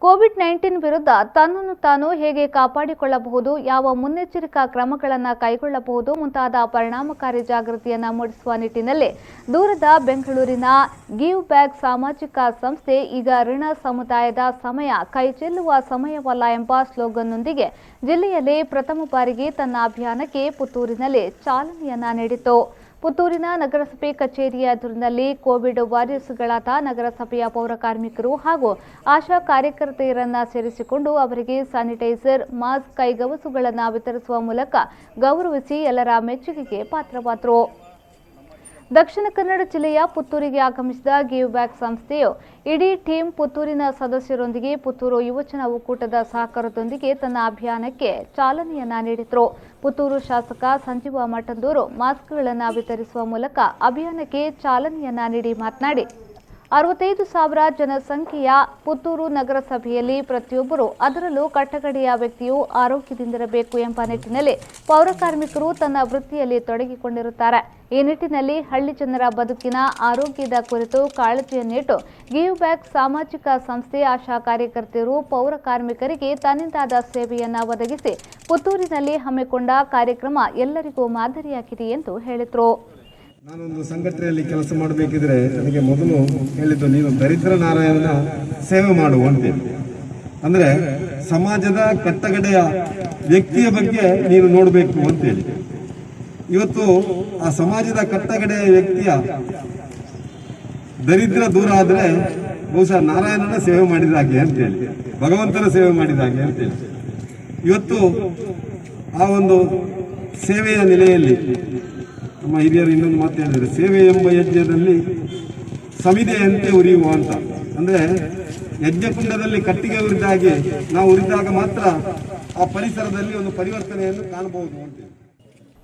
COVID-19 ವಿರುದ್ಧ ತನ್ನನ್ನು ತಾನು ಹೇಗೆ ಕಾಪಾಡಿಕೊಳ್ಳಬಹುದು, ಯಾವ ಮುನ್ನೆಚ್ಚರಿಕಾ ಕ್ರಮಗಳನ್ನು ಕೈಗೊಳ್ಳಬಹುದು ಮುಂತಾದ ಪರಿಣಾಮಕಾರಿ ಜಾಗೃತಿಯನ್ನು ಮೂಡಿಸುವ ನಿಟ್ಟಿನಲ್ಲಿ ದೂರದ ಬೆಂಗಳೂರಿನ ಗಿವ್ ಬ್ಯಾಕ್ ಸಾಮಾಜಿಕ ಸಂಸ್ಥೆ ಈಗ ಋಣ ಸಮುದಾಯದ ಸಮಯ ಕೈಚೆಲ್ಲುವ ಸಮಯವಲ್ಲ ಎಂಬ ಸ್ಲೋಗನ್ನೊಂದಿಗೆ ಜಿಲ್ಲೆಯಲ್ಲಿ ಪ್ರಥಮ ಬಾರಿಗೆ ತನ್ನ ಅಭಿಯಾನಕ್ಕೆ ಪುತ್ತೂರಿನಲ್ಲಿ ಚಾಲನೆಯನ್ನ ನೀಡಿತು. ಪುತ್ತೂರಿನ ನಗರಸಭೆ ಕಚೇರಿಯ ಎದುರಿನಲ್ಲಿ ಕೋವಿಡ್ ವಾರಿಯರ್ಸ್ಗಳಾದ ನಗರಸಭೆಯ ಪೌರ ಕಾರ್ಮಿಕರು ಹಾಗೂ ಆಶಾ ಕಾರ್ಯಕರ್ತೆಯರನ್ನ ಸೇರಿಸಿಕೊಂಡು ಅವರಿಗೆ ಸ್ಯಾನಿಟೈಸರ್, ಮಾಸ್ಕ್, ಕೈಗವಸುಗಳನ್ನು ವಿತರಿಸುವ ಮೂಲಕ ಗೌರವಿಸಿ ಎಲ್ಲರ ಮೆಚ್ಚುಗೆಗೆ ಪಾತ್ರವಾದರು. ದಕ್ಷಿಣ ಕನ್ನಡ ಜಿಲ್ಲೆಯ ಪುತ್ತೂರಿಗೆ ಆಗಮಿಸಿದ ಗಿವ್ ಬ್ಯಾಕ್ ಸಂಸ್ಥೆಯು ಇಡೀ ಟೀಮ್ ಪುತ್ತೂರಿನ ಸದಸ್ಯರೊಂದಿಗೆ ಪುತ್ತೂರು ಯುವಜನ ಒಕ್ಕೂಟದ ಸಹಕಾರದೊಂದಿಗೆ ತನ್ನ ಅಭಿಯಾನಕ್ಕೆ ಚಾಲನೆಯನ್ನ ನೀಡಿದರು. ಪುತ್ತೂರು ಶಾಸಕ ಸಂಜೀವ ಮಠಂದೂರು ಮಾಸ್ಕ್ಗಳನ್ನು ವಿತರಿಸುವ ಮೂಲಕ ಅಭಿಯಾನಕ್ಕೆ ಚಾಲನೆಯನ್ನ ನೀಡಿ ಮಾತನಾಡಿ 65,000 ಜನಸಂಖ್ಯೆಯ ಪುತ್ತೂರು ನಗರಸಭೆಯಲ್ಲಿ ಪ್ರತಿಯೊಬ್ಬರು ಅದರಲ್ಲೂ ಕಟ್ಟಕಡೆಯ ವ್ಯಕ್ತಿಯು ಆರೋಗ್ಯದಿಂದಿರಬೇಕು ಎಂಬ ನಿಟ್ಟಿನಲ್ಲಿ ಪೌರ ಕಾರ್ಮಿಕರು ತನ್ನ ವೃತ್ತಿಯಲ್ಲಿ ತೊಡಗಿಕೊಂಡಿರುತ್ತಾರೆ. ಈ ನಿಟ್ಟಿನಲ್ಲಿ ಹಳ್ಳಿ ಜನರ ಬದುಕಿನ ಆರೋಗ್ಯದ ಕುರಿತು ಕಾಳಜಿಯನ್ನಿಟ್ಟು ಗಿವ್ ಬ್ಯಾಕ್ ಸಾಮಾಜಿಕ ಸಂಸ್ಥೆ ಆಶಾ ಕಾರ್ಯಕರ್ತೆಯರು ಪೌರ ಕಾರ್ಮಿಕರಿಗೆ ತನ್ನಿಂದಾದ ಸೇವೆಯನ್ನು ಒದಗಿಸಿ ಪುತ್ತೂರಿನಲ್ಲಿ ಹಮ್ಮಿಕೊಂಡ ಕಾರ್ಯಕ್ರಮ ಎಲ್ಲರಿಗೂ ಮಾದರಿಯಾಗಿದೆ ಎಂದು ಹೇಳಿದರು. ನಾನೊಂದು ಸಂಘಟನೆಯಲ್ಲಿ ಕೆಲಸ ಮಾಡಬೇಕಿದ್ರೆ ನನಗೆ ಮೊದಲು ಹೇಳಿದ್ದು, ನೀನು ದರಿದ್ರ ನಾರಾಯಣನ ಸೇವೆ ಮಾಡು ಅಂತೇಳಿ. ಅಂದ್ರೆ ಸಮಾಜದ ಕಟ್ಟಗಡೆಯ ವ್ಯಕ್ತಿಯ ಬಗ್ಗೆ ನೀನು ನೋಡಬೇಕು ಅಂತೇಳಿ. ಇವತ್ತು ಆ ಸಮಾಜದ ಕಟ್ಟಗಡೆಯ ವ್ಯಕ್ತಿಯ ದರಿದ್ರ ದೂರ ಆದ್ರೆ ಬಹುಶಃ ನಾರಾಯಣನ ಸೇವೆ ಮಾಡಿದ ಹಾಗೆ ಅಂತೇಳಿ, ಭಗವಂತನ ಸೇವೆ ಮಾಡಿದ ಹಾಗೆ ಅಂತೇಳಿ. ಇವತ್ತು ಆ ಒಂದು ಸೇವೆಯ ನೆಲೆಯಲ್ಲಿ ನಮ್ಮ ಹಿರಿಯರು ಇನ್ನೊಂದು ಮಾತು ಹೇಳಿದರೆ, ಸೇವೆ ಎಂಬ ಯಜ್ಞದಲ್ಲಿ ಸಮಿದೆಯಂತೆ ಉರಿಯುವ ಅಂತ. ಅಂದ್ರೆ ಯಜ್ಞಕುಂಡದಲ್ಲಿ ಕಟ್ಟಿಗೆ ಉರಿದಾಗಿ ನಾವು ಉರಿದಾಗ ಮಾತ್ರ ಆ ಪರಿಸರದಲ್ಲಿ ಒಂದು ಪರಿವರ್ತನೆಯನ್ನು ಕಾಣಬಹುದು ಅಂತ.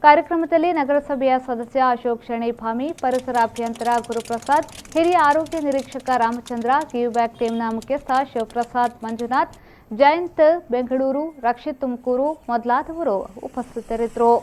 ಕಾರ್ಯಕ್ರಮದಲ್ಲಿ ನಗರಸಭೆಯ ಸದಸ್ಯ ಅಶೋಕ್ ಶೆಣೈಭಾಮಿ, ಪರಿಸರ ಅಭಿಯಂತರ ಗುರುಪ್ರಸಾದ್, ಹಿರಿಯ ಆರೋಗ್ಯ ನಿರೀಕ್ಷಕ ರಾಮಚಂದ್ರ, ಗಿವ್ ಬ್ಯಾಕ್ ಟೀಮ್ನ ಮುಖ್ಯಸ್ಥ ಶಿವಪ್ರಸಾದ್ ಮಂಜುನಾಥ್, ಜಯಂತ್ ಬೆಂಗಳೂರು, ರಕ್ಷಿತ್ ತುಮಕೂರು ಮೊದಲಾದವರು ಉಪಸ್ಥಿತರಿದ್ದರು.